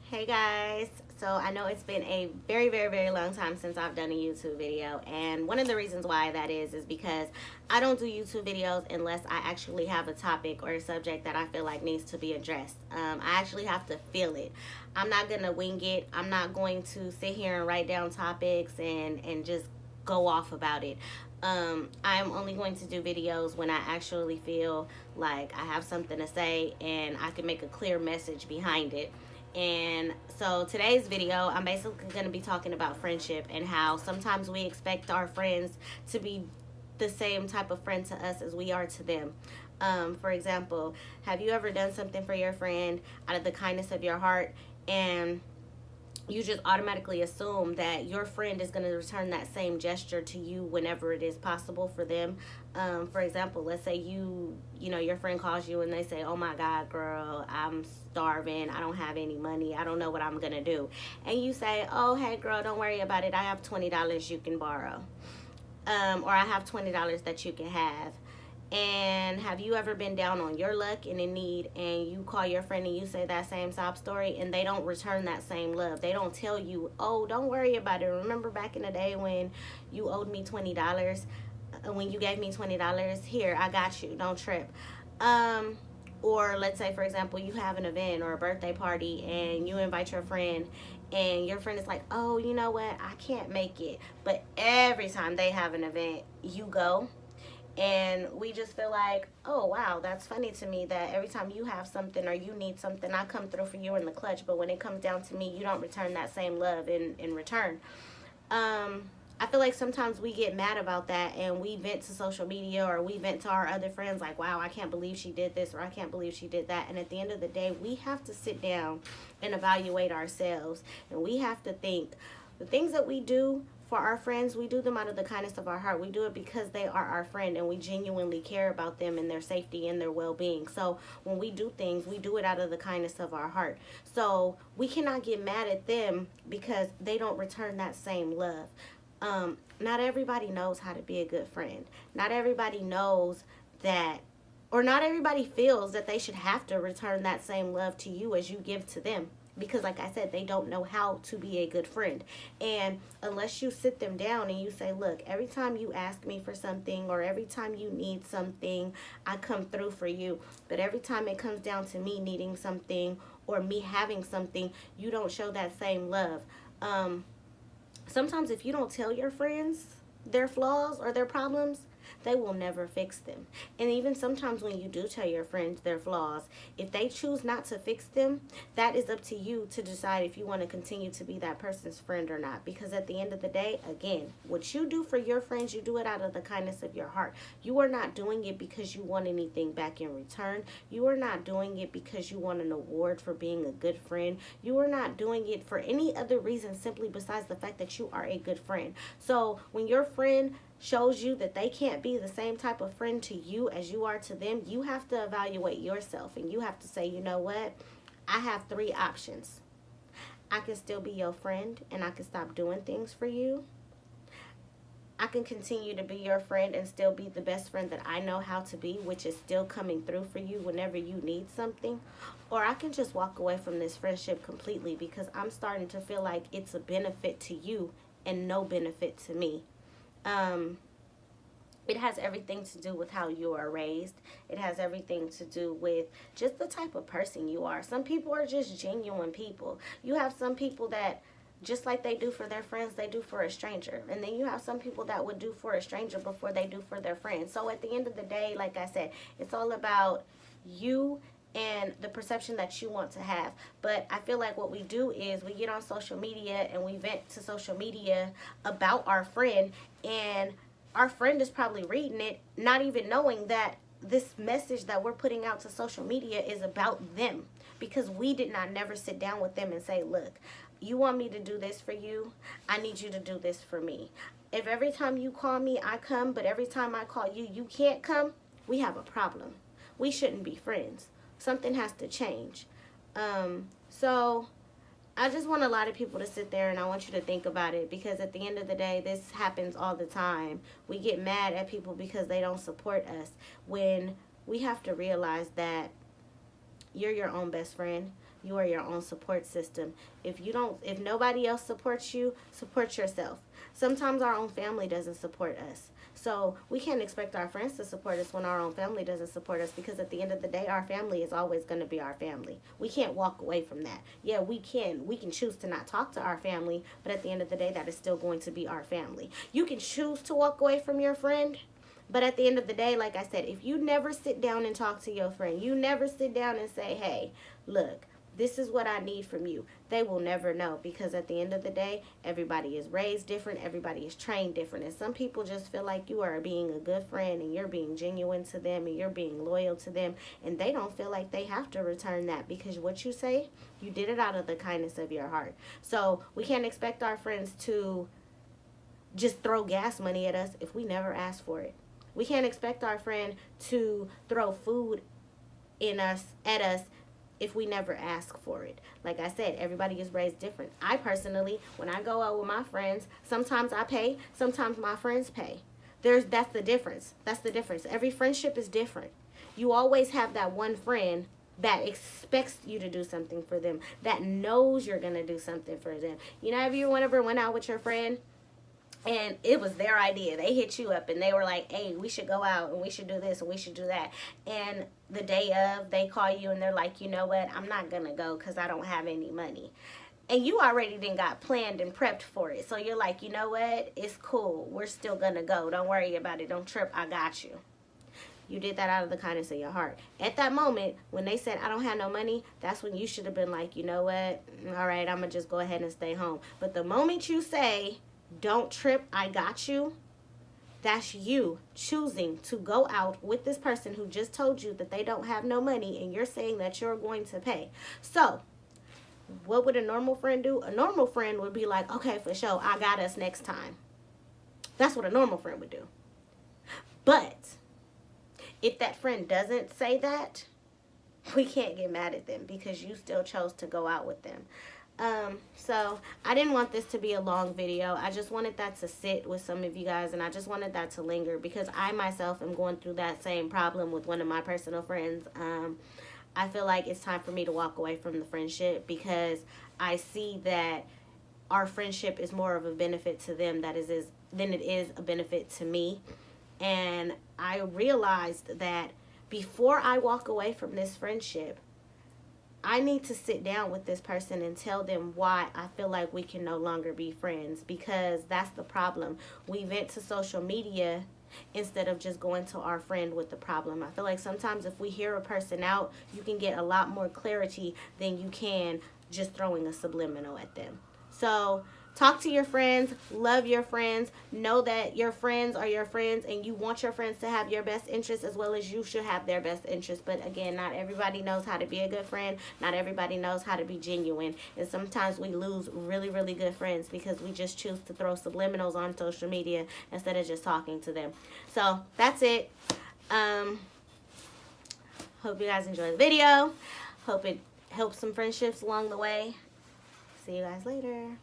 Hey guys, so I know it's been a very long time since I've done a YouTube video, and one of the reasons why that is because I don't do YouTube videos unless I actually have a topic or a subject that I feel like needs to be addressed. I actually have to feel it. I'm not gonna wing it. I'm not going to sit here and write down topics and just go off about it. I'm only going to do videos when I actually feel like I have something to say and I can make a clear message behind it. And so today's video, I'm basically going to be talking about friendship and how sometimes we expect our friends to be the same type of friend to us as we are to them. For example, have you ever done something for your friend out of the kindness of your heart and you just automatically assume that your friend is going to return that same gesture to you whenever it is possible for them? For example, let's say you know your friend calls you and they say, oh my god girl, I'm starving, I don't have any money, I don't know what I'm going to do. And you say, oh hey girl, don't worry about it, I have $20 you can borrow, or I have $20 that you can have. And have you ever been down on your luck and in need and you call your friend and you say that same sob story and they don't return that same love? They don't tell you, oh, don't worry about it. Remember back in the day when you owed me $20? When you gave me $20? Here, I got you. Don't trip. Um, or let's say, for example, you have an event or a birthday party and you invite your friend and your friend is like, oh, you know what? I can't make it. But every time they have an event, you go, and we just feel like, oh wow, that's funny to me that every time you have something or you need something, I come through for you in the clutch, but when it comes down to me, you don't return that same love in return. um I feel like sometimes we get mad about that and we vent to social media or we vent to our other friends like, wow, I can't believe she did this or I can't believe she did that. And at the end of the day, we have to sit down and evaluate ourselves, and we have to think the things that we do for our friends, we do them out of the kindness of our heart. We do it because they are our friend and we genuinely care about them and their safety and their well-being. So when we do things, we do it out of the kindness of our heart. So we cannot get mad at them because they don't return that same love. Not everybody knows how to be a good friend. Not everybody knows that, or not everybody feels that they should have to return that same love to you as you give to them, because like I said, they don't know how to be a good friend. And unless you sit them down and you say, look, every time you ask me for something or every time you need something, I come through for you, but every time it comes down to me needing something or me having something, you don't show that same love. Sometimes if you don't tell your friends their flaws or their problems, they will never fix them. And even sometimes when you do tell your friends their flaws, if they choose not to fix them, that is up to you to decide if you want to continue to be that person's friend or not. Because at the end of the day, again, what you do for your friends, you do it out of the kindness of your heart. You are not doing it because you want anything back in return. You are not doing it because you want an award for being a good friend. You are not doing it for any other reason simply besides the fact that you are a good friend. So when your friend shows you that they can't be the same type of friend to you as you are to them, you have to evaluate yourself and you have to say, you know what? I have three options. I can still be your friend and I can stop doing things for you. I can continue to be your friend and still be the best friend that I know how to be, which is still coming through for you whenever you need something. Or I can just walk away from this friendship completely because I'm starting to feel like it's a benefit to you and no benefit to me. Um, it has everything to do with how you are raised. It has everything to do with just the type of person you are. Some people are just genuine people. You have some people that, just like they do for their friends, they do for a stranger. And then you have some people that would do for a stranger before they do for their friends. So at the end of the day, like I said, it's all about you and the perception that you want to have. But I feel like what we do is we get on social media and we vent to social media about our friend, and our friend is probably reading it, not even knowing that this message that we're putting out to social media is about them, because we did not never sit down with them and say, look, you want me to do this for you, I need you to do this for me. If every time you call me I come, but every time I call you you can't come, we have a problem. We shouldn't be friends. Something has to change. So I just want a lot of people to sit there and I want you to think about it, because at the end of the day, this happens all the time. We get mad at people because they don't support us, when we have to realize that you're your own best friend. You are your own support system. If nobody else supports you, support yourself. Sometimes our own family doesn't support us. So we can't expect our friends to support us when our own family doesn't support us, because at the end of the day, our family is always going to be our family. We can't walk away from that. Yeah, we can. We can choose to not talk to our family, but at the end of the day, that is still going to be our family. You can choose to walk away from your friend, but at the end of the day, like I said, if you never sit down and talk to your friend, you never sit down and say, hey, look, this is what I need from you, they will never know, because at the end of the day, everybody is raised different, everybody is trained different, and some people just feel like you are being a good friend and you're being genuine to them and you're being loyal to them, and they don't feel like they have to return that, because what you say, you did it out of the kindness of your heart. So we can't expect our friends to just throw gas money at us if we never ask for it. We can't expect our friend to throw food at us if we never ask for it. Like I said, everybody is raised different. I personally, when I go out with my friends, sometimes I pay, sometimes my friends pay. That's the difference. That's the difference. Every friendship is different. You always have that one friend that expects you to do something for them, that knows you're going to do something for them. You know, have you ever went out with your friend and it was their idea? They hit you up and they were like, hey, we should go out and we should do this and we should do that. And the day of, they call you and they're like, you know what, I'm not going to go because I don't have any money. And you already then got planned and prepped for it. So you're like, you know what, it's cool. We're still going to go. Don't worry about it. Don't trip. I got you. You did that out of the kindness of your heart. At that moment, when they said, I don't have no money, that's when you should have been like, you know what, all right, I'm going to just go ahead and stay home. But the moment you say, don't trip, I got you, that's you choosing to go out with this person who just told you that they don't have no money, and you're saying that you're going to pay. So what would a normal friend do? A normal friend would be like, okay, for sure, I got us next time. That's what a normal friend would do. But if that friend doesn't say that, we can't get mad at them because you still chose to go out with them. So I didn't want this to be a long video. I just wanted that to sit with some of you guys, and I just wanted that to linger because I myself am going through that same problem with one of my personal friends. I feel like it's time for me to walk away from the friendship because I see that our friendship is more of a benefit to them than it is a benefit to me. And I realized that before I walk away from this friendship, I need to sit down with this person and tell them why I feel like we can no longer be friends, because that's the problem. We vent to social media instead of just going to our friend with the problem. I feel like sometimes if we hear a person out, you can get a lot more clarity than you can just throwing a subliminal at them. So talk to your friends, love your friends, know that your friends are your friends and you want your friends to have your best interests as well as you should have their best interests. But again, not everybody knows how to be a good friend. Not everybody knows how to be genuine. And sometimes we lose really, really good friends because we just choose to throw subliminals on social media instead of just talking to them. So that's it. Hope you guys enjoy the video. Hope it helps some friendships along the way. See you guys later.